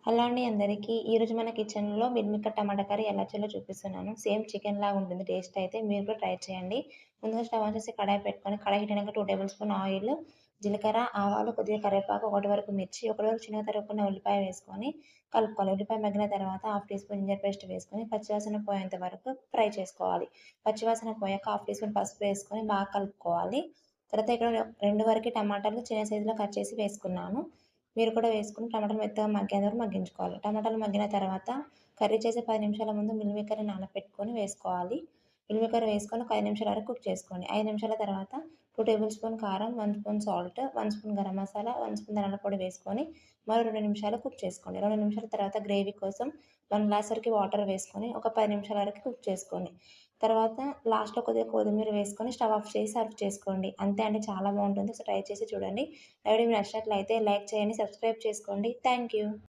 Hello అండి అందరికీ. ఈరోజు మన కిచెన్‌లో మిల్ టమాటా కర్రీ ఎలా చేయాలో చూపిస్తున్నాను. సేమ్ చికెన్‌లాగా ఉంటుంది టేస్ట్ అయితే. మీరు కూడా ట్రై చేయండి. ముందుగా స్టవ్ ఆన్ చేసి కడాయి పెట్టుకొని, కడాయి హీట్ అయినాక 2 టేబుల్ స్పూన్ ఆయిల్, జీలకర్ర, ఆవాలు, కొద్దిగా కరివేపాకు, 1 వరకు మిర్చి, 1 వరకు చిన్నగా తరుక్కున్న ఉల్లిపాయ వేసుకొని కలుపుకోవాలి. ఉల్లిపాయ మగ్గిన తర్వాత half teaspoon ginger paste వేసుకొని పచ్చివాసన పోయేంత వరకు ఫ్రై చేసుకోవాలి. పచ్చివాసన పోయాక హాఫ్ టీ స్పూన్ పసుపు వేసుకొని బాగా కలుపుకోవాలి. తర్వాత ఇక్కడ 2 వరకు టమాటాలు చిన్న సైజులో కట్ చేసి వేసుకున్నాను. మీరు కూడా వేసుకొని టమాటాలు మెత్తగా మగ్గేంత వరకు మగ్గించుకోవాలి. టమాటాలు మగ్గిన తర్వాత కర్రీ చేసే 10 నిమిషాల ముందు మిల్ మేకర్‌ని నానబెట్టుకొని వేసుకోవాలి. మిల్ మేకర్ వేసుకొని ఒక 5 నిమిషాల వరకు కుక్ చేసుకోండి. 5 నిమిషాల తర్వాత 2 టేబుల్ స్పూన్ కారం, 1 spoon salt, 1 spoon garam masala, 1 spoon ధనియాల పొడి వేసుకొని మరో 2 నిమిషాలు కుక్ చేసుకోండి. 2 నిమిషాల తర్వాత గ్రేవీ కోసం 1 గ్లాస్ వరకు వాటర్ వేసుకొని ఒక 10 నిమిషాల వరకు కుక్ చేసుకోండి. తర్వాత లాస్ట్‌లో కొద్దిగా కొత్తిమీర వేసుకొని స్టవ్ ఆఫ్ చేసి సర్వ్ చేసుకోండి. అంతే అండి, చాలా బాగుంటుంది. సో ట్రై చేసి చూడండి. వీడియో మీకు నచ్చినట్లయితే లైక్ చేయండి, సబ్స్క్రైబ్ చేసుకోండి. Thank you.